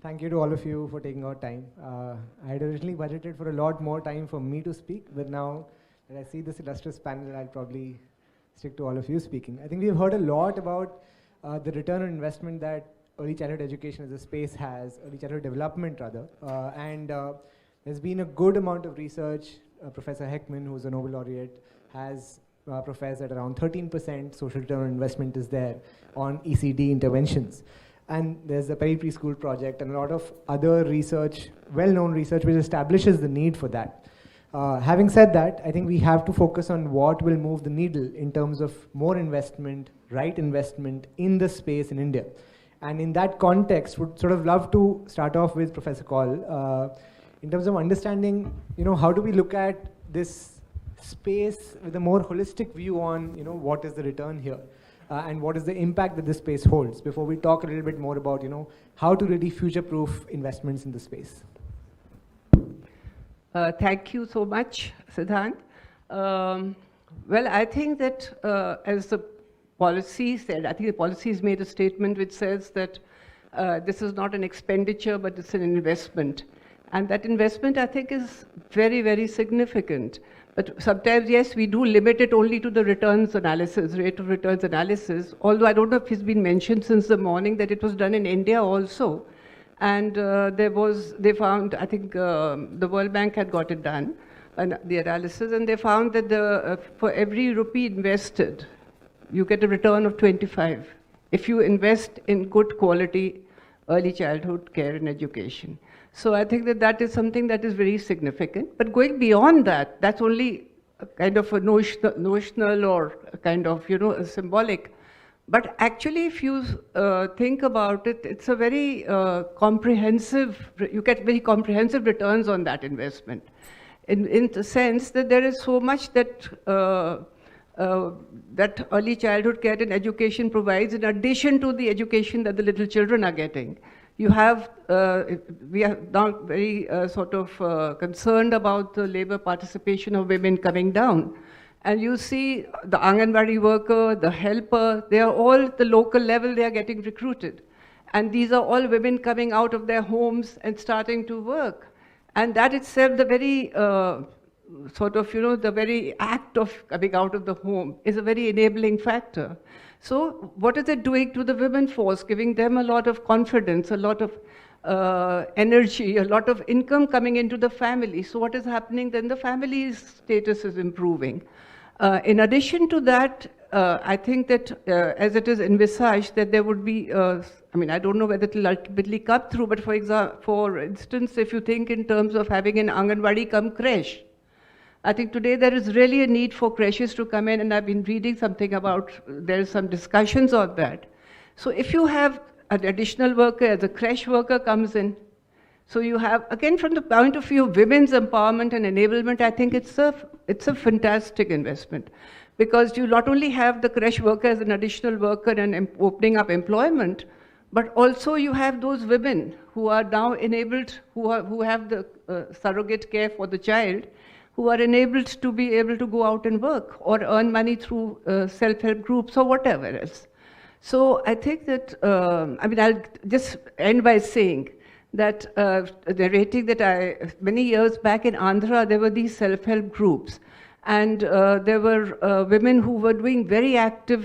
Thank you to all of you for taking out time. I had originally budgeted for a lot more time for me to speak, but now that I see this illustrious panel, I'll probably stick to all of you speaking. I think we've heard a lot about the return on investment that early childhood education as a space has, early childhood development rather, and there's been a good amount of research. Professor Heckman, who's a Nobel laureate, has professed that around 13% social return on investment is there on ECD interventions. And there's the Peri-Preschool project and a lot of other research, well-known research, which establishes the need for that. Having said that, I think we have to focus on what will move the needle in terms of more investment, right investment in the space in India. And in that context, would sort of love to start off with Professor Kaul, in terms of understanding, how do we look at this space with a more holistic view on, what is the return here? And what is the impact that this space holds, before we talk a little bit more about how to really future-proof investments in the space. Thank you so much, Siddhant. Well, I think that as the policy said, I think the policy has made a statement which says that this is not an expenditure, but it's an investment. And that investment, I think, is very, very significant. But sometimes, yes, we do limit it only to the returns analysis, rate of returns analysis, although I don't know if it's been mentioned since the morning that it was done in India also. And they found, I think the World Bank had got it done, and the analysis, and they found that for every rupee invested, you get a return of 25 if you invest in good quality early childhood care and education. So I think that is something that is very significant. But going beyond that, that's only a kind of a notional or a kind of, a symbolic. But actually, if you think about it, it's a very comprehensive, you get very comprehensive returns on that investment. In the sense that there is so much that that early childhood care and education provides in addition to the education that the little children are getting. You have, we are now very concerned about the labor participation of women coming down. And you see the Anganwadi worker, the helper, they are all at the local level, they are getting recruited. And these are all women coming out of their homes and starting to work. And that itself, the very, the very act of coming out of the home is a very enabling factor. So what is it doing to the women force? Giving them a lot of confidence, a lot of energy, a lot of income coming into the family. So what is happening then? The family's status is improving. In addition to that, I think that as it is envisaged that there would be, I don't know whether it will ultimately come through, but for instance, if you think in terms of having an Anganwadi come creche, I think today there is really a need for creches to come in, and I've been reading something about, there's some discussions on that. So if you have an additional worker, as a creche worker comes in, so you have, again, from the point of view of women's empowerment and enablement, I think it's a fantastic investment. Because you not only have the creche worker as an additional worker and opening up employment, but also you have those women who are now enabled, who have the surrogate care for the child, who are enabled to be able to go out and work or earn money through self-help groups or whatever else. So I think that, I'll just end by saying that narrating that many years back in Andhra, there were these self-help groups. And there were women who were doing very active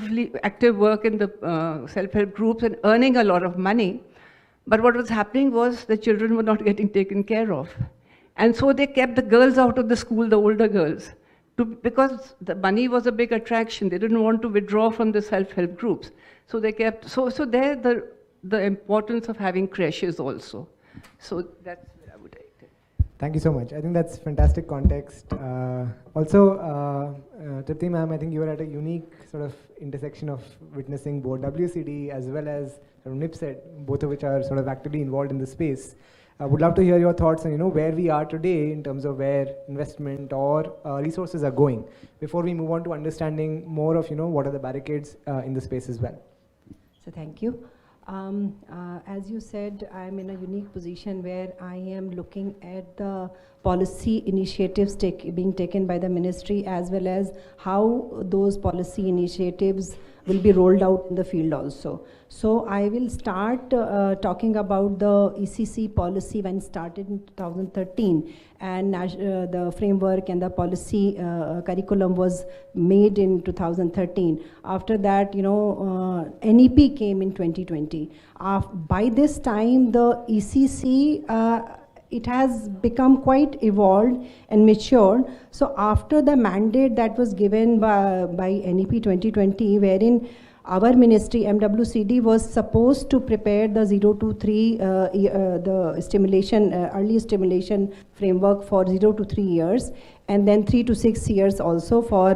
work in the self-help groups and earning a lot of money. But what was happening was the children were not getting taken care of. And so they kept the girls out of the school, the older girls, because the money was a big attraction. They didn't want to withdraw from the self-help groups. So they kept, so there the importance of having creches also. So that's where I would take it. Thank you so much. I think that's fantastic context. Also, Tripti ma'am, I think you were at a unique sort of intersection of witnessing both WCD as well as NIPSET, both of which are sort of actively involved in the space. I would love to hear your thoughts on where we are today in terms of where investment or resources are going, before we move on to understanding more of what are the barricades in the space as well. So thank you. As you said, I'm in a unique position where I am looking at the policy initiatives being taken by the ministry, as well as how those policy initiatives will be rolled out in the field also. So I will start talking about the ECCE policy when it started in 2013, and the framework and the policy curriculum was made in 2013. After that, NEP came in 2020. By this time, the ECCE it has become quite evolved and matured. So after the mandate that was given by NEP 2020, wherein our ministry, MWCD, was supposed to prepare the 0 to 3, the stimulation, early stimulation framework for 0 to 3 years, and then 3 to 6 years also for,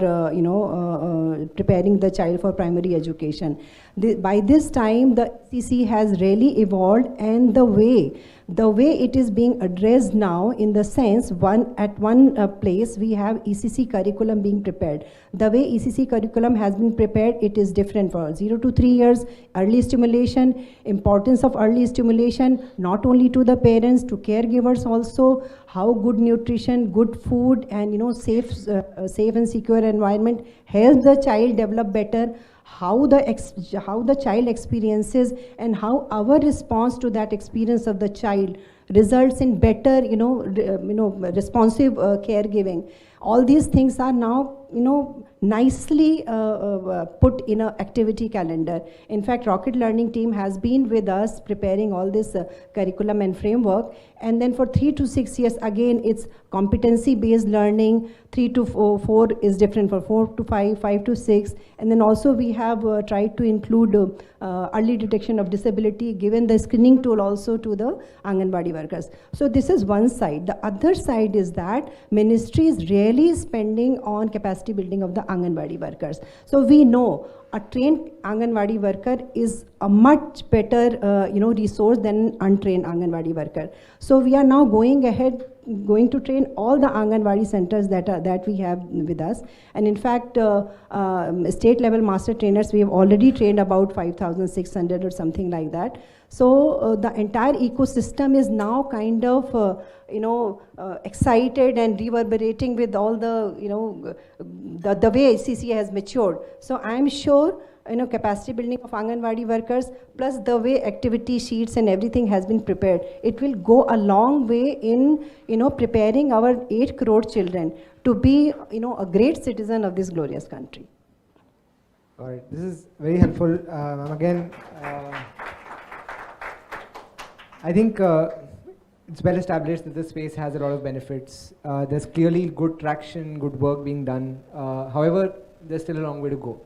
preparing the child for primary education. By this time, the ECCE has really evolved, and the way it is being addressed now, in the sense, at one place we have ECCE curriculum being prepared. The way ECCE curriculum has been prepared, it is different for 0 to 3 years, early stimulation, importance of early stimulation, not only to the parents, to caregivers also, how good nutrition, good food, and safe and secure environment helps the child develop better, how the child experiences, and how our response to that experience of the child results in better, responsive caregiving. All these things are now, nicely put in an activity calendar. In fact, Rocket Learning team has been with us preparing all this curriculum and framework. And then for 3 to 6 years, again, it's competency-based learning. 3 to 4 is different for 4 to 5, 5 to 6. And then also we have tried to include early detection of disability, given the screening tool also to the Anganwadi workers. So this is one side. The other side is that ministry is really spending on capacity building of the Anganwadi workers. So we know a trained Anganwadi worker is a much better resource than an untrained Anganwadi worker. So we are now going ahead, going to train all the Anganwadi centers that we have with us. And in fact, state level master trainers, we have already trained about 5,600 or something like that. So the entire ecosystem is now kind of excited and reverberating with all the the way ECCE has matured. So I am sure capacity building of Anganwadi workers, plus the way activity sheets and everything has been prepared, it will go a long way in preparing our 8 crore children to be a great citizen of this glorious country. All right, this is very helpful. Again, I think it's well established that this space has a lot of benefits. There's clearly good traction, good work being done. However, there's still a long way to go.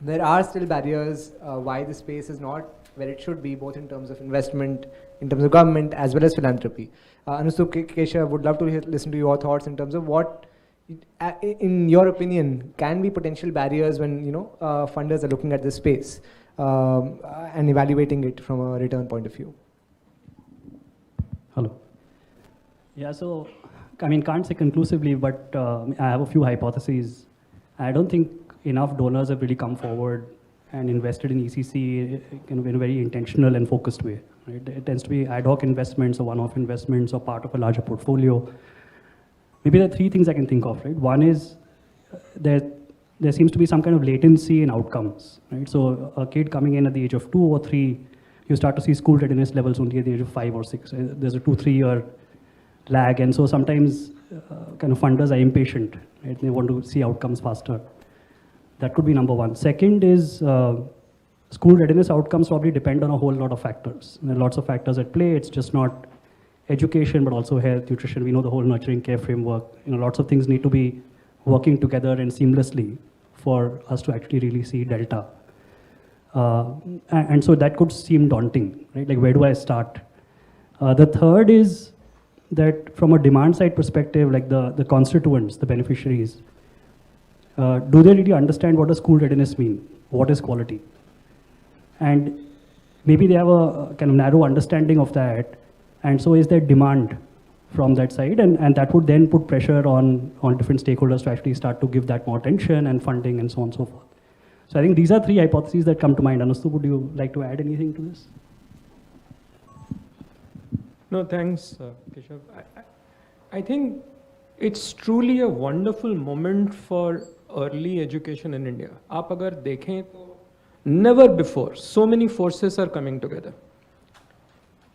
There are still barriers why the space is not where it should be, both in terms of investment, in terms of government, as well as philanthropy. Anusup, Keshav, would love to listen to your thoughts in terms of what, in your opinion, can be potential barriers when funders are looking at this space and evaluating it from a return point of view. Hello. Yeah, so, can't say conclusively, but I have a few hypotheses. I don't think enough donors have really come forward and invested in ECCE in a very intentional and focused way. Right? It tends to be ad hoc investments or one-off investments or part of a larger portfolio. Maybe there are 3 things I can think of. Right? One is there seems to be some kind of latency in outcomes. Right? So a kid coming in at the age of 2 or 3, you start to see school readiness levels only at the age of 5 or 6. There's a 2-3 year lag, and so sometimes funders are impatient. Right? They want to see outcomes faster. That could be number one. Second is school readiness outcomes probably depend on a whole lot of factors. There are lots of factors at play. It's just not education, but also health, nutrition. We know the whole nurturing care framework. Lots of things need to be working together and seamlessly for us to actually really see delta. And so that could seem daunting, right? Like, where do I start? The third is that from a demand side perspective, like the constituents, the beneficiaries, do they really understand what does school readiness mean? What is quality? And maybe they have a kind of narrow understanding of that, and so is there demand from that side, and that would then put pressure on different stakeholders to actually start to give that more attention and funding and so on and so forth. So I think these are 3 hypotheses that come to mind. Anusup, would you like to add anything to this? No, thanks, Keshav. I think it's truly a wonderful moment for early education in India. आप अगर देखें तो Never before, so many forces are coming together.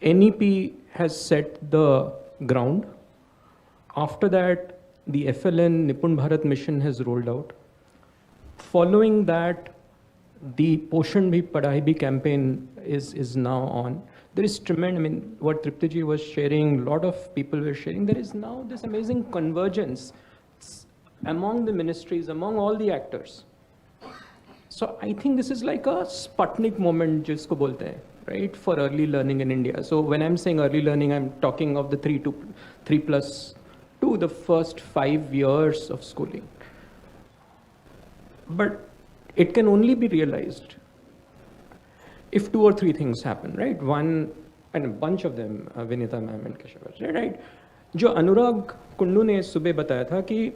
NEP has set the ground. After that, the FLN Nipun Bharat mission has rolled out. Following that, the Poshan Bhi Padhai Bhi campaign is now on. There is tremendous, I mean, what Triptiji was sharing, a lot of people were sharing, there is now this amazing convergence among the ministries, among all the actors. So I think this is like a Sputnik moment, jisko bolte hain, right, for early learning in India. So when I'm saying early learning, I'm talking of the 3+2, the first 5 years of schooling. But it can only be realized if 2 or 3 things happen, right? One, and a bunch of them, Vinita ma'am and Keshav, right? जो अनुराग कुंडू ने सुबह बताया था कि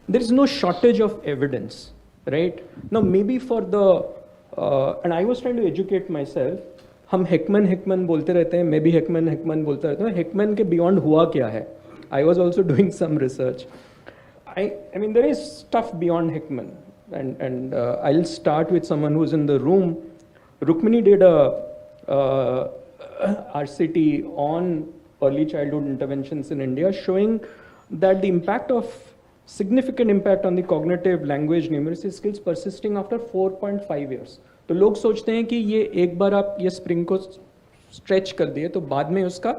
there is no shortage of evidence, right? Now maybe for the, and I was trying to educate myself, हम Heckman बोलते रहते हैं, मैं भी Heckman बोलता रहता हूँ, Heckman के beyond हुआ क्या है? I was also doing some research. I mean, there is stuff beyond Heckman, and I'll start with someone who's in the room. Rukmini did a RCT on early childhood interventions in India, showing that the significant impact on the cognitive, language, numeracy skills persisting after 4.5 years. तो लोग सोचते हैं कि ये एक बार आप ये spring को स्ट्रेच कर दिए तो बाद में उसका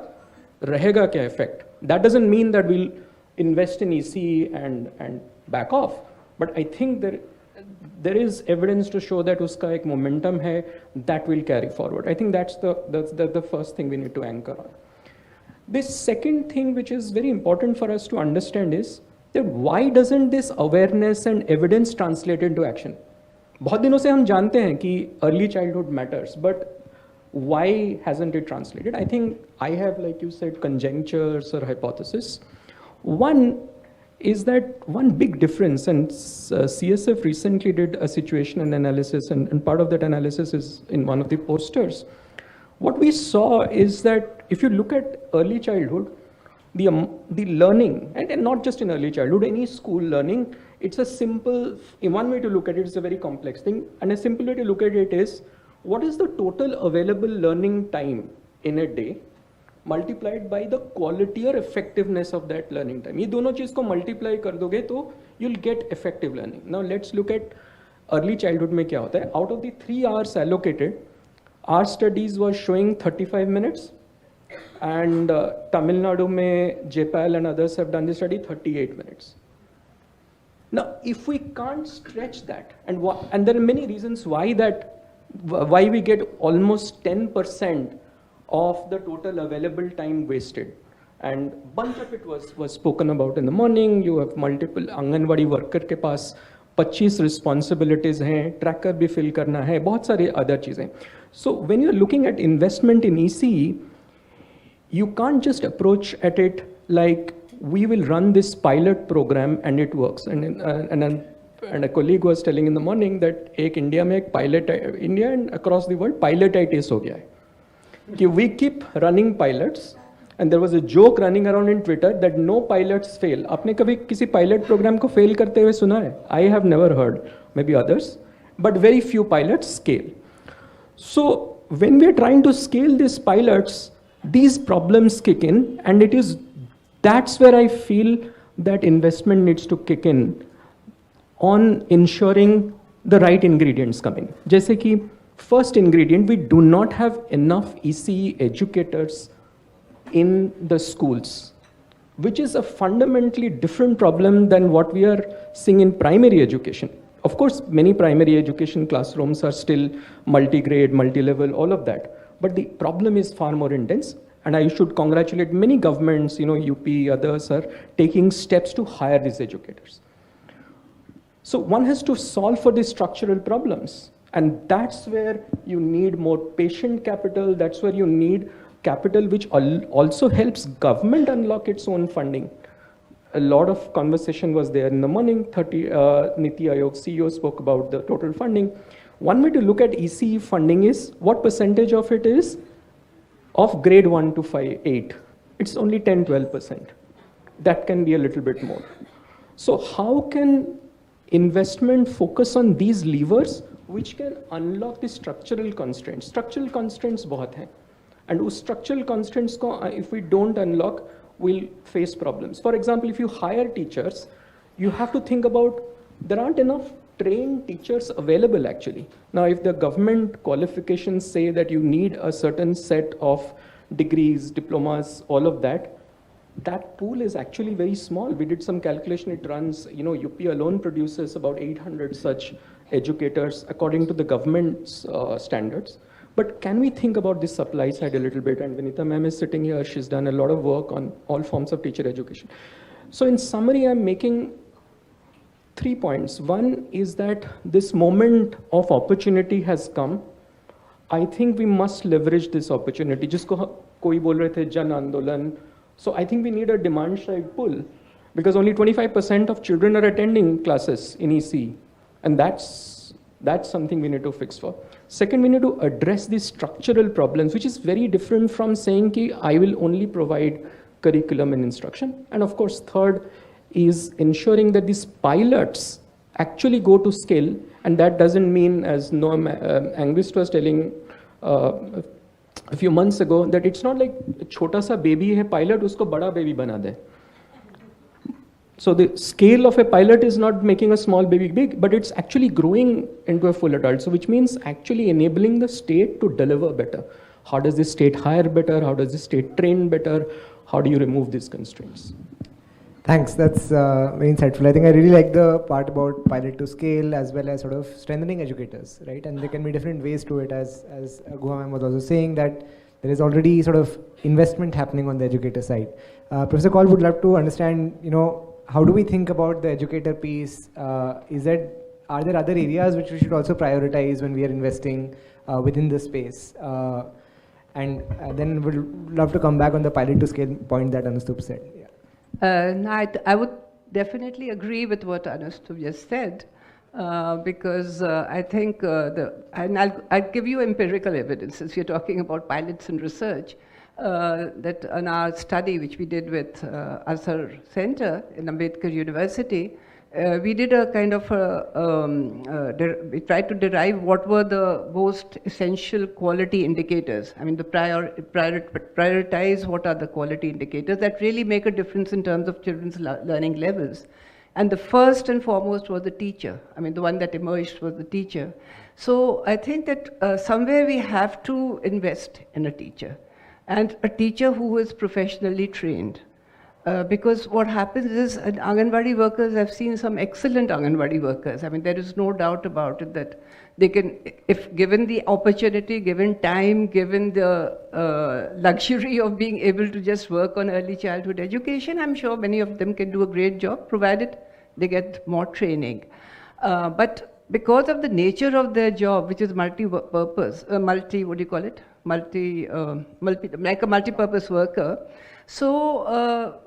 रहेगा क्या effect. That doesn't mean that we'll invest in ECE and back off, but I think there is evidence to show that uska ek momentum hai that will carry forward. I think that's the first thing we need to anchor on. The second thing which is very important for us to understand is that why doesn't this awareness and evidence translate into action? बहुत दिनों से हम जानते हैं कि early childhood matters, but why hasn't it translated? I think I have, like you said, conjectures or hypotheses. One is that one big difference, and CSF recently did a situation and analysis, and part of that analysis is in one of the posters. What we saw is that if you look at early childhood, the learning, and not just in early childhood, any school learning, it's a simple, in one way to look at it, it's a very complex thing, and a simple way to look at it is, what is the total available learning time in a day multiplied by the quality or effectiveness of that learning time? ये दोनों चीज को multiply कर दोगे तो you'll get effective learning. Now let's look at early childhood में क्या होता है. Out of the 3 hours allocated, our studies was showing 35 minutes, and Tamil Nadu में JPAL and others have done the study 38 minutes. Now if we can't stretch that, and there are many reasons why we get almost 10% of the total available time wasted, and bunch of it was spoken about in the morning. You have multiple anganwadi worker के पास 25 responsibilities हैं, tracker भी fill करना है, बहुत सारे other चीजें. So when you're looking at investment in ECE, you can't just approach at it like we will run this pilot program and it works. And a colleague was telling in the morning that एक India में एक pilot, India and across the world pilot-itis हो गया है. कि we keep running pilots, and there was a joke running around in Twitter that no pilots fail. आपने कभी किसी pilot program को fail करते हुए सुना है? I have never heard, maybe others, but very few pilots scale. So when we are trying to scale these pilots, these problems kick in, and that's where I feel that investment needs to kick in on ensuring the right ingredients come in. जैसे कि first ingredient, we do not have enough ECE educators in the schools, which is a fundamentally different problem than what we are seeing in primary education. Of course, many primary education classrooms are still multi-grade, multi-level, all of that. But the problem is far more intense. And I should congratulate many governments, UP, others are taking steps to hire these educators. So one has to solve for these structural problems. And that's where you need more patient capital. That's where you need capital which also helps government unlock its own funding. A lot of conversation was there in the morning. Niti Aayog CEO spoke about the total funding. One way to look at ECE funding is what percentage of it is of grade 1 to 8. It's only 10-12%. That can be a little bit more. So how can investment focus on these levers which can unlock the structural constraints. Structural constraints बहुत हैं, and those structural constraints को if we don't unlock, we'll face problems. For example, if you hire teachers, you have to think about there aren't enough trained teachers available actually. Now, if the government qualifications say that you need a certain set of degrees, diplomas, all of that, that pool is actually very small. We did some calculation, it runs, UP alone produces about 800 such educators according to the government's standards. But can we think about this supply side a little bit? And Vinita ma'am is sitting here, she's done a lot of work on all forms of teacher education. So in summary, I'm making 3 points. One is that this moment of opportunity has come. I think we must leverage this opportunity. जिसको कोई बोल रहे थे जन आंदोलन. So I think we need a demand side pull because only 25% of children are attending classes in ECCE, and that's something we need to fix for. Second, we need to address these structural problems, which is very different from saying ki I will only provide curriculum and instruction. And of course, third is ensuring that these pilots actually go to scale, and that doesn't mean, as Noam Angus was telling a few months ago, that it's not like chota sa baby hai pilot, usko bada baby bana de. So the scale of a pilot is not making a small baby big, but it's actually growing into a full adult. So which means actually enabling the state to deliver better. How does the state hire better? How does the state train better? How do you remove these constraints? Thanks, that's very insightful. I think I really like the part about pilot to scale as well as sort of strengthening educators, right? And there can be different ways to it, as Guha ma'am was also saying, that there is already sort of investment happening on the educator side. Professor Kaul would love to understand, how do we think about the educator piece? Are there other areas which we should also prioritize when we are investing within this space? And then we'll love to come back on the pilot to scale point that Anustup said. Yeah. I would definitely agree with what Anustup just said, because I think, and I'll give you empirical evidence, since you're talking about pilots and research, that in our study, which we did with Asar Center in Ambedkar University, we did a kind of we tried to derive what were the most essential quality indicators. I mean, prioritize what are the quality indicators that really make a difference in terms of children's learning levels. And the first and foremost was the teacher. I mean, the one that emerged was the teacher. So I think that somewhere we have to invest in a teacher, and a teacher who is professionally trained. Because what happens is, Anganwadi workers, I've seen some excellent Anganwadi workers. I mean, there is no doubt about it that they can, if given the opportunity, given time, given the luxury of being able to just work on early childhood education, I'm sure many of them can do a great job, provided they get more training. But because of the nature of their job, which is multi-purpose, like a multi-purpose worker, so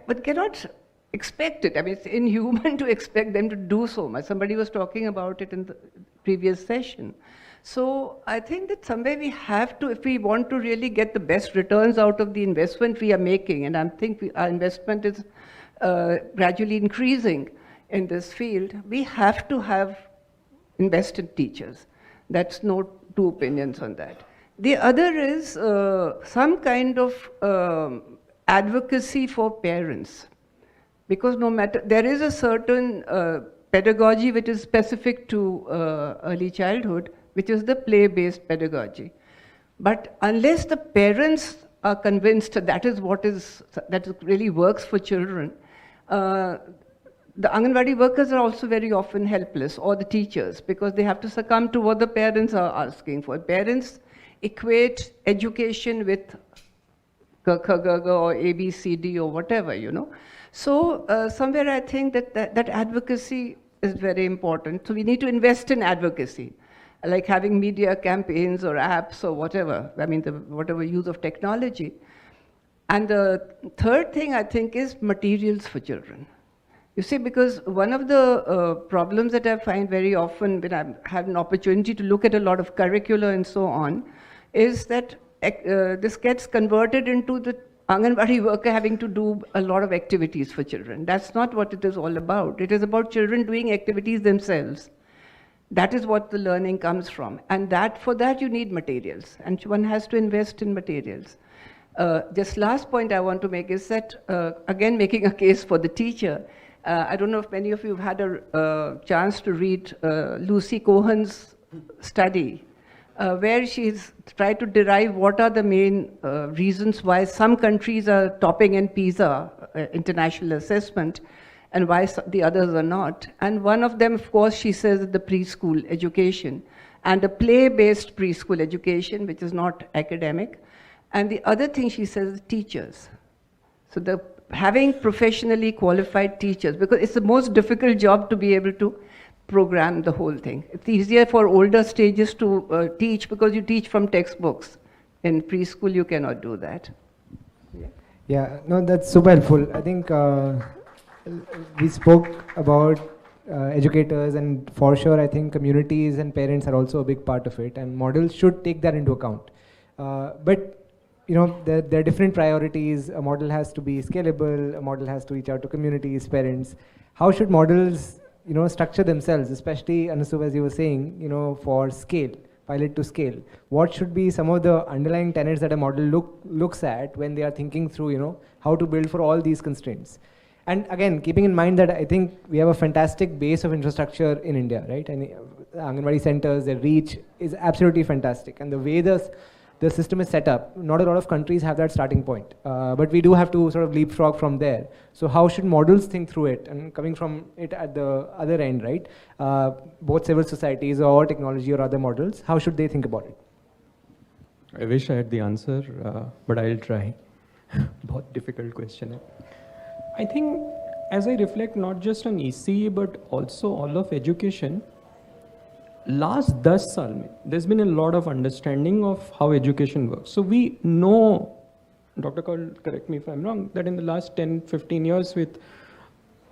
but cannot expect it. I mean, it's inhuman to expect them to do so much. Somebody was talking about it in the previous session. So I think that somewhere we have to, if we want to really get the best returns out of the investment we are making, and I think our investment is gradually increasing in this field, we have to have invested teachers. That's no two opinions on that. The other is some kind of advocacy for parents, because no matter, there is a certain pedagogy which is specific to early childhood, which is the play-based pedagogy. But unless the parents are convinced that is that really works for children, the Anganwadi workers are also very often helpless, or the teachers, because they have to succumb to what the parents are asking for. Parents equate education with or ABCD or whatever, So somewhere I think that advocacy is very important. So we need to invest in advocacy, like having media campaigns or apps or whatever. I mean, whatever use of technology. And the third thing I think is materials for children. You see, because one of the problems that I find very often when I have an opportunity to look at a lot of curricula and so on, is that this gets converted into the Anganwadi worker having to do a lot of activities for children. That's not what it is all about. It is about children doing activities themselves. That is what the learning comes from. And for that you need materials, and one has to invest in materials. Just last point I want to make is that, again, making a case for the teacher, I don't know if many of you have had a chance to read Lucy Cohen's study, where she's tried to derive what are the main reasons why some countries are topping in PISA, international assessment, and why the others are not. And one of them, of course, she says, is the preschool education, and a play-based preschool education, which is not academic. And the other thing she says is teachers. So having professionally qualified teachers, because it's the most difficult job to be able to program the whole thing. It's easier for older stages to teach because you teach from textbooks. In preschool, you cannot do that. Yeah, no, that's super helpful. I think we spoke about educators, and for sure, I think communities and parents are also a big part of it, and models should take that into account. But you know, there are different priorities. A model has to be scalable. A model has to reach out to communities, parents. How should models, you know, structure themselves, especially, Anusuv, as you were saying, you know, for scale, pilot to scale? What should be some of the underlying tenets that a model looks at when they are thinking through, you know, how to build for all these constraints? And again, keeping in mind that I think we have a fantastic base of infrastructure in India, right? And Anganwadi centers, their reach is absolutely fantastic. And the way the system is set up, not a lot of countries have that starting point. But we do have to sort of leapfrog from there. So how should models think through it? And coming from it at the other end, right? Both civil societies or technology or other models, how should they think about it? I wish I had the answer, but I'll try. बहुत difficult question. I think as I reflect not just on ECE, but also all of education, last 10 साल में there's been a lot of understanding of how education works. So we know, Dr. Kaul, correct me if I'm wrong, that in the last 10-15 years with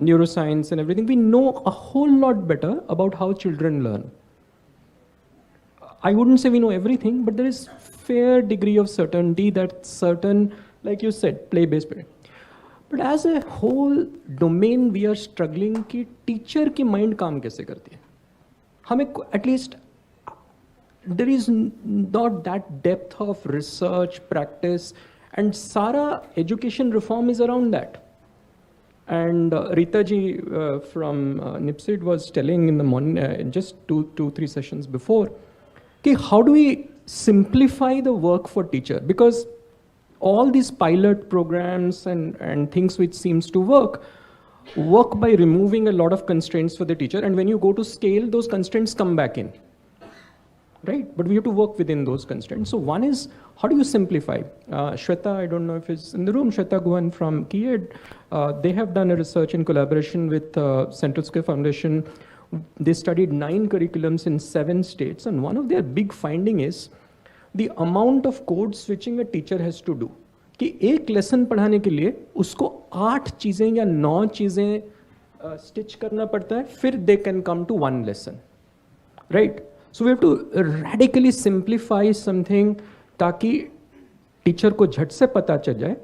neuroscience and everything, we know a whole lot better about how children learn. I wouldn't say we know everything, but there is fair degree of certainty that certain, like you said, play-based. But as a whole domain, we are struggling कि teacher की mind काम कैसे करती है? हमें at least there is not that depth of research, practice, and Sara education reform is around that. And Rita ji from NIPSID was telling in the morning, just 2-3 sessions before, कि how do we simplify the work for teacher? Because all these pilot programs and things which seems to work by removing a lot of constraints for the teacher, and when you go to scale, those constraints come back in, right? But we have to work within those constraints. So one is, how do you simplify? Shweta, I don't know if it's in the room, Shweta Guhan from KIED, they have done a research in collaboration with Central Skill Foundation. They studied 9 curriculums in 7 states, and one of their big finding is the amount of code switching a teacher has to do. कि एक lesson पढ़ाने के लिए उसको 8 चीजें या 9 चीजें stitch करना पड़ता है, फिर they can come to one lesson, right? So we have to radically simplify something ताकि टीचर को झट से पता चल जाए,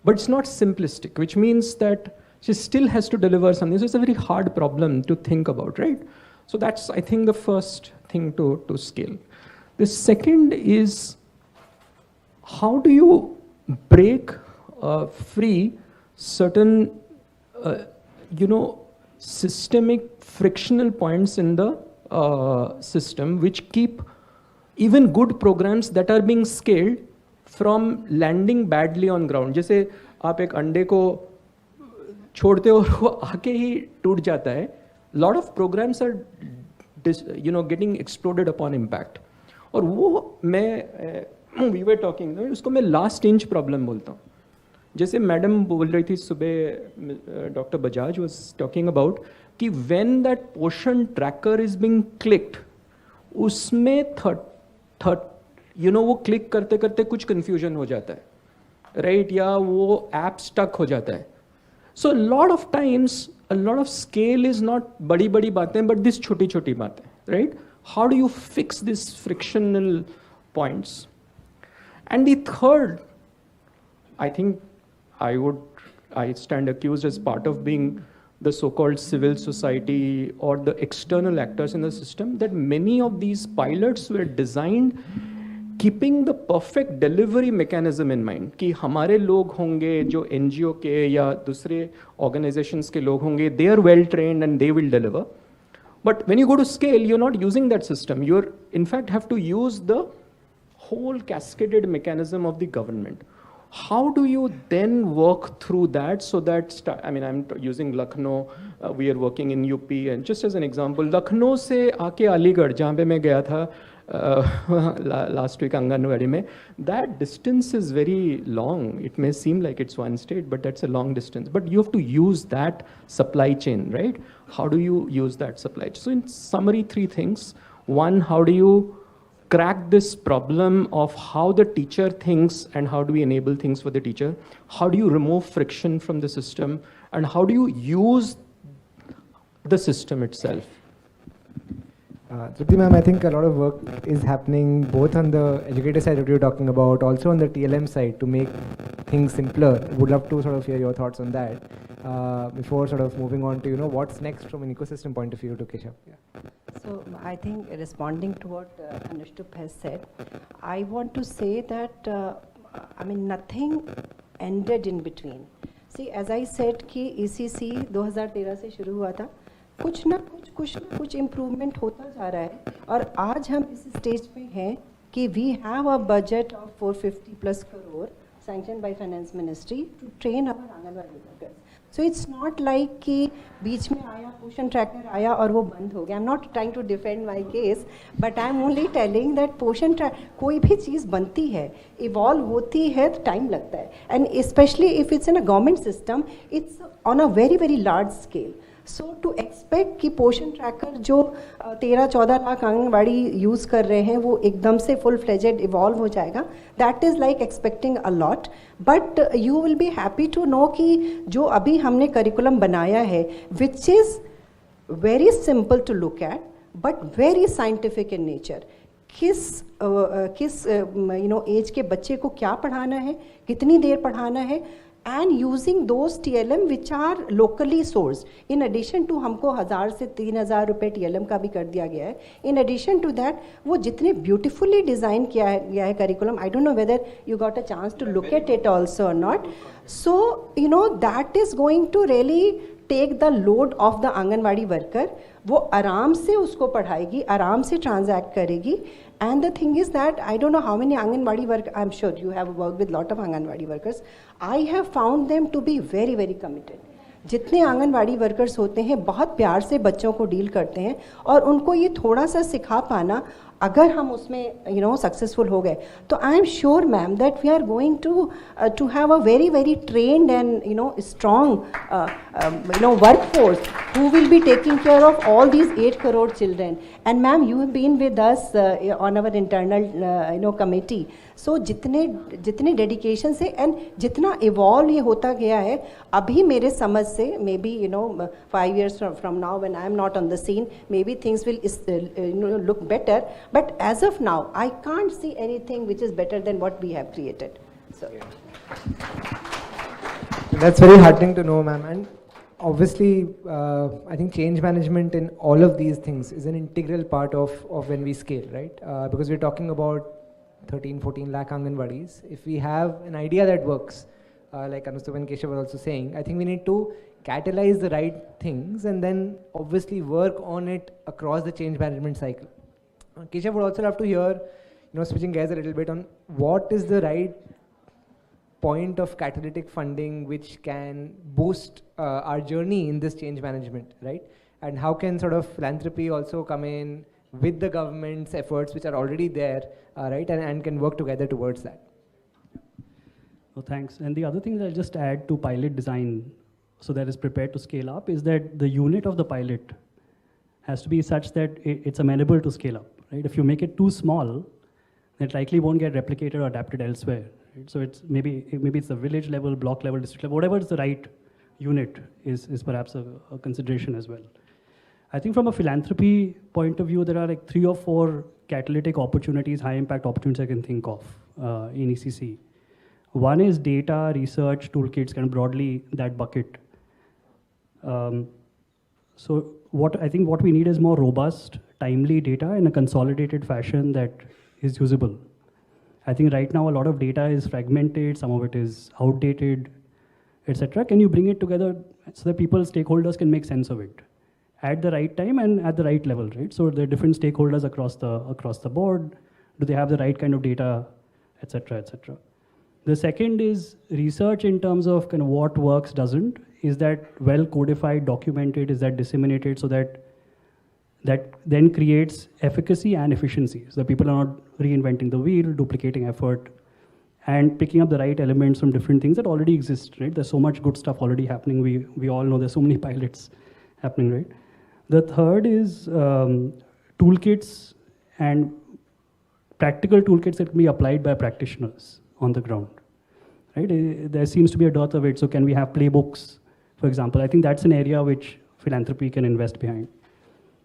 but it's not simplistic, which means that she still has to deliver something. So it's a very hard problem to think about, right? So that's, I think, the first thing to scale. The second is, how do you break free certain, systemic frictional points in the system which keep even good programs that are being scaled from landing badly on ground. जैसे आप एक अंडे को छोड़ते हो और वो आके ही टूट जाता है. Lot of programs are getting exploded upon impact. और वो मैं we were talking, उसको मैं last inch problem बोलता हूँ. जैसे मैडम बोल रही थी सुबह, doctor Bajaj was talking about कि when that portion tracker is being clicked, उसमें वो क्लिक करते करते कुछ confusion हो जाता है, right? या वो ऐप स्टक हो जाता है. So a lot of times, a lot of scale is not बड़ी बड़ी बातें, but this छोटी छोटी बातें, right? How do you fix these frictional points? And the third, I think I stand accused as part of being the so-called civil society or the external actors in the system, that many of these pilots were designed keeping the perfect delivery mechanism in mind कि हमारे लोग होंगे जो NGO के या दूसरे organizations के लोग होंगे, they are well trained and they will deliver. But when you go to scale, you're not using that system. You're in fact have to use the whole cascaded mechanism of the government. How do you then work through that so that, I mean, I'm using Lucknow, we are working in UP, and just as an example, Lucknow से आके अलीगढ़ जहाँ पे मैं गया था last week anganwadi में, that distance is very long. It may seem like it's one state, but that's a long distance. But you have to use that supply chain, right? How do you use that supply chain? So in summary, 3 things. One, how do you crack this problem of how the teacher thinks and how do we enable things for the teacher? How do you remove friction from the system? And how do you use the system itself? Trupti ma'am, I think a lot of work is happening both on the educator side that you're talking about, also on the TLM side to make things simpler. Would love to sort of hear your thoughts on that before sort of moving on to, what's next from an ecosystem point of view to Keshav. Yeah. So I think responding to what Anushtup has said, I want to say that, nothing ended in between. See, as I said कि ECCE 2013 से शुरू हुआ था, कुछ ना कुछ improvement होता जा रहा है और आज हम इस स्टेज पे हैं कि we have a budget of 450+ crore sanction by finance ministry to train our anganwadi workers. So it's not like कि बीच में आया पोषण ट्रैकर आया और वो बंद हो गया. I am not trying to defend my case, but I am only telling that Poshan कोई भी चीज़ बनती है, इवॉल्व होती है तो टाइम लगता है, and specially if it's in a government system, it's on a very very large scale. So to expect कि पोषण ट्रैकर जो 13-14 लाख आंगनवाड़ी यूज़ कर रहे हैं वो एकदम से फुल फ्लेजेड इवॉल्व हो जाएगा, that is like expecting a lot. But you will be happy to know कि जो अभी हमने करिकुलम बनाया है, which is very simple to look at but very scientific in nature. किस एज के बच्चे को क्या पढ़ाना है, कितनी देर पढ़ाना है, and using those TLM which are locally sourced. In addition to हमको 1000 से 3000 रुपए TLM का भी कर दिया गया है. In addition to that, वो जितने beautifully design किया है curriculum, I don't know whether you got a chance to look at it also or not. So, that is going to really take the load of the anganwadi worker. वो आराम से उसको पढ़ाएगी, आराम से ट्रांजैक्ट करेगी. And the thing is that I don't know how many Anganwadi workers, I'm sure you have worked with lot of Anganwadi workers. I have found them to be very, very committed. जितने anganwadi workers होते हैं बहुत प्यार से बच्चों को deal करते हैं और उनको ये थोड़ा सा सिखा पाना, अगर हम उसमें सक्सेसफुल हो गए तो I am sure ma'am that we are going to have a very very trained and strong workforce who will be taking care of all these 8 crore children. And ma'am, you have been with us on our internal committee. So जितने dedication से and जितना evolve ये होता गया है, अभी मेरे समझ से may be 5 years from now when I am not on the scene, maybe things will look better. But as of now, I can't see anything which is better than what we have created. So. That's very heartening to know, ma'am. And obviously, I think change management in all of these things is an integral part of when we scale, right? Because we're talking about 13-14 lakh Anganwadis. If we have an idea that works, like Anushtup and Keshav were also saying, I think we need to catalyze the right things and then obviously work on it across the change management cycle. Keshav would also love to hear, switching gears a little bit on what is the right point of catalytic funding which can boost our journey in this change management, right? And how can sort of philanthropy also come in with the government's efforts which are already there, right, and can work together towards that. Well, thanks. And the other thing that I'll just add to pilot design so that it's prepared to scale up is that the unit of the pilot has to be such that it's amenable to scale up, right? If you make it too small, it likely won't get replicated or adapted elsewhere. Right? So it's maybe it's the village level, block level, district level, whatever is the right unit is perhaps a consideration as well. I think from a philanthropy point of view, there are like 3 or 4 catalytic opportunities, high impact opportunities I can think of in ECCE. One is data, research, toolkits, kind of broadly that bucket. So I think what we need is more robust, timely data in a consolidated fashion that is usable. I think right now a lot of data is fragmented, some of it is outdated, etc. Can you bring it together so that people, stakeholders can make sense of it at the right time and at the right level, right? So there are different stakeholders across the board. Do they have the right kind of data, etc., etc. The second is research in terms of kind of what works, doesn't. Is that well codified, documented? Is that disseminated so that then creates efficacy and efficiency? So that people are not reinventing the wheel, duplicating effort, and picking up the right elements from different things that already exist, right? There's so much good stuff already happening. We all know there's so many pilots happening, right? The third is toolkits and practical toolkits that can be applied by practitioners on the ground, right? There seems to be a dearth of it. So can we have playbooks, for example? I think that's an area which philanthropy can invest behind.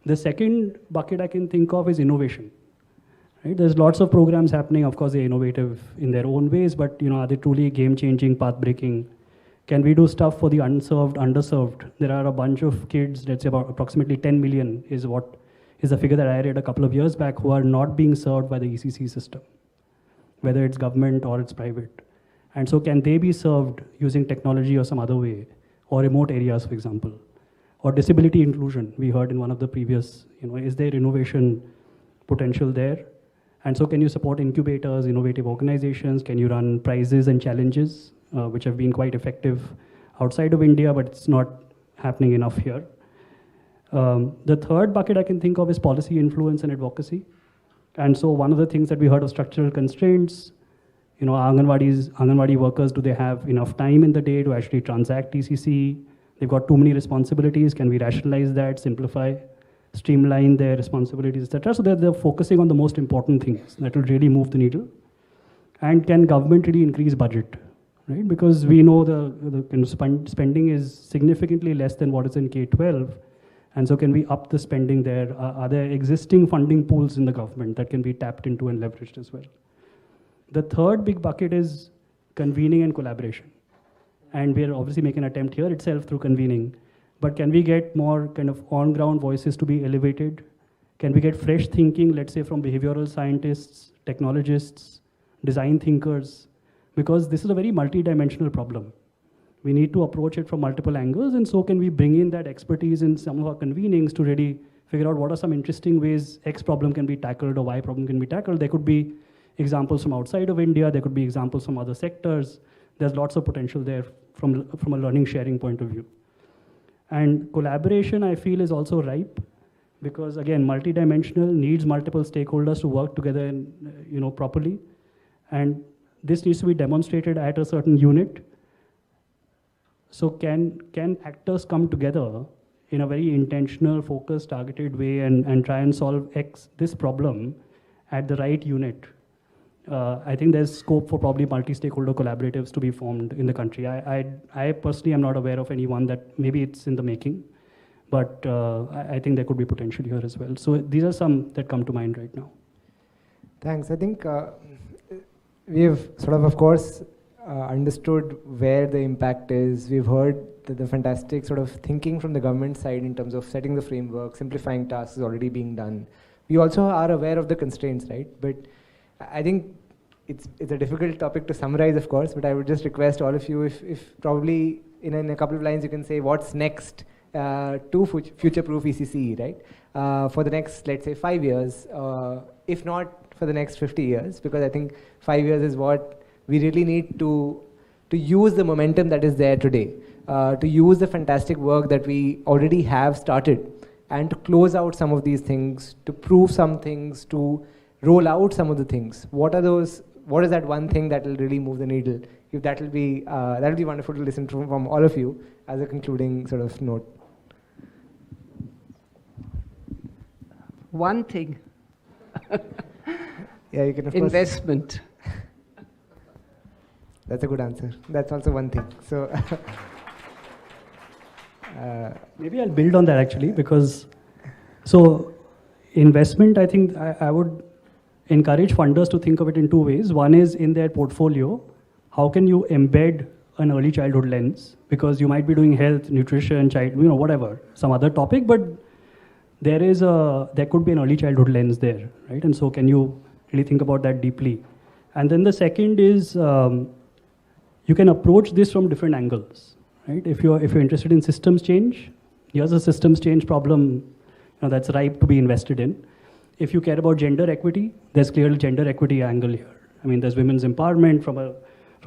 The second bucket I can think of is innovation. Right? There's lots of programs happening. Of course, they're innovative in their own ways, but are they truly game-changing, path-breaking? Can we do stuff for the unserved, underserved? There are a bunch of kids, let's say about approximately 10 million is a figure that I read a couple of years back, who are not being served by the ECCE system, whether it's government or it's private. And so can they be served using technology or some other way, or remote areas, for example? Or disability inclusion, we heard in one of the previous, is there innovation potential there? And so can you support incubators, innovative organizations? Can you run prizes and challenges, which have been quite effective outside of India, but it's not happening enough here? The third bucket I can think of is policy influence and advocacy. And so one of the things that we heard of structural constraints, Anganwadi workers, do they have enough time in the day to actually transact ECCE? They've got too many responsibilities. Can we rationalize that, simplify, streamline their responsibilities, etc.? So that they're focusing on the most important things that will really move the needle. And can government really increase budget, right? Because we know the kind of spending is significantly less than what is in K-12. And so can we up the spending there? Are there existing funding pools in the government that can be tapped into and leveraged as well? The third big bucket is convening and collaboration. And we're obviously making an attempt here itself through convening. But can we get more kind of on-ground voices to be elevated? Can we get fresh thinking, let's say from behavioral scientists, technologists, design thinkers? Because this is a very multi-dimensional problem. We need to approach it from multiple angles, and so can we bring in that expertise in some of our convenings to really figure out what are some interesting ways X problem can be tackled or Y problem can be tackled. There could be examples from outside of India, there could be examples from other sectors. There's lots of potential there from a learning sharing point of view. And collaboration, I feel, is also ripe because, again, multidimensional, needs multiple stakeholders to work together and, properly. And this needs to be demonstrated at a certain unit. So can actors come together in a very intentional, focused, targeted way and try and solve this problem at the right unit? I think there's scope for probably multi-stakeholder collaboratives to be formed in the country. I personally am not aware of anyone that maybe it's in the making, but I think there could be potential here as well. So these are some that come to mind right now. Thanks. I think we have sort of course, understood where the impact is. We've heard the fantastic sort of thinking from the government side in terms of setting the framework, simplifying tasks is already being done. We also are aware of the constraints, right? But I think it's a difficult topic to summarize, of course, but I would just request all of you, if probably in a couple of lines you can say what's next to future-proof ECCE, right? For the next, let's say, 5 years, if not for the next 50 years, because I think 5 years is what we really need to use the momentum that is there today, to use the fantastic work that we already have started, and to close out some of these things, to prove some things, to roll out some of the things. What is that one thing that will really move the needle? If that'll be wonderful to listen to from all of you as a concluding sort of note. One thing. Yeah, you can of course. Investment. That's a good answer. That's also one thing. So maybe I'll build on that actually, because so investment, I think I would encourage funders to think of it in two ways. One is in their portfolio, how can you embed an early childhood lens, because you might be doing health, nutrition, child, whatever, some other topic, but there could be an early childhood lens there, right? And so can you really think about that deeply? And then the second is you can approach this from different angles, right? If you're interested in systems change, here's a systems change problem that's ripe to be invested in. If you care about gender equity, there's clearly gender equity angle here. I mean, there's women's empowerment from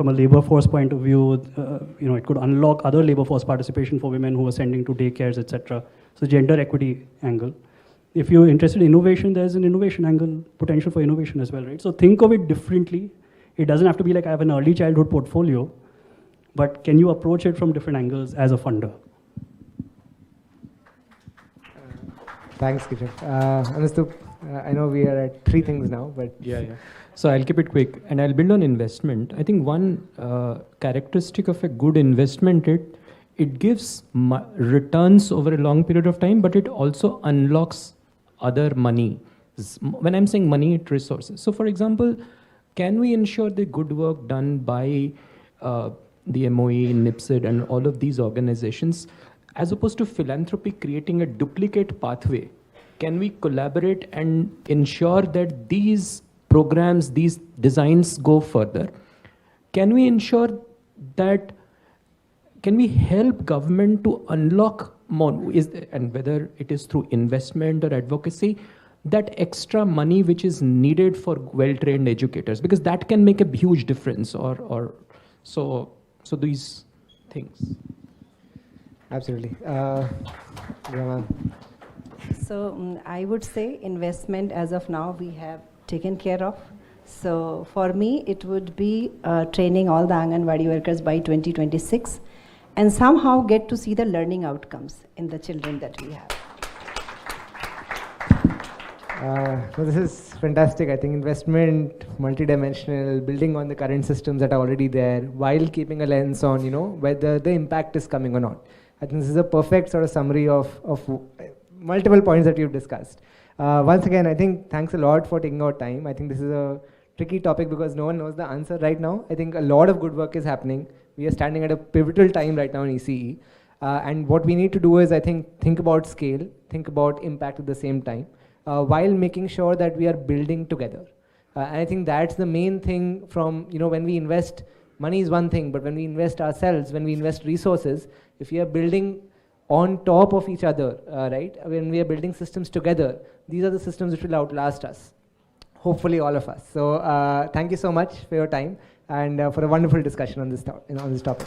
a labor force point of view. It could unlock other labor force participation for women who are sending to daycares, etc. So gender equity angle. If you're interested in innovation, there's an innovation angle, potential for innovation as well, right? So think of it differently. It doesn't have to be like I have an early childhood portfolio, but can you approach it from different angles as a funder? Thanks, Kishan. Anustup, I know we are at 3 things now, but... Yeah. So I'll keep it quick, and I'll build on investment. I think one characteristic of a good investment, it gives returns over a long period of time, but it also unlocks other money. When I'm saying money, it's resources. So for example, can we ensure the good work done by the MOE, NIPSID, and all of these organizations, as opposed to philanthropy creating a duplicate pathway, can we collaborate and ensure that these programs, these designs go further? Can we ensure that, can we help government to unlock more, and whether it is through investment or advocacy, that extra money which is needed for well-trained educators, because that can make a huge difference, so these things. Absolutely. Raman. So I would say investment as of now we have taken care of. So for me, it would be training all the Anganwadi workers by 2026 and somehow get to see the learning outcomes in the children that we have. So this is fantastic. I think investment, multidimensional, building on the current systems that are already there, while keeping a lens on, whether the impact is coming or not. I think this is a perfect sort of summary of multiple points that you've discussed. Once again, I think thanks a lot for taking out time. I think this is a tricky topic because no one knows the answer right now. I think a lot of good work is happening. We are standing at a pivotal time right now in ECE. And what we need to do is, I think about scale, think about impact at the same time, while making sure that we are building together. And I think that's the main thing from, when we invest, money is one thing, but when we invest ourselves, when we invest resources, if we are building on top of each other, right? When we are building systems together, these are the systems which will outlast us. Hopefully all of us. So thank you so much for your time and for a wonderful discussion on this topic.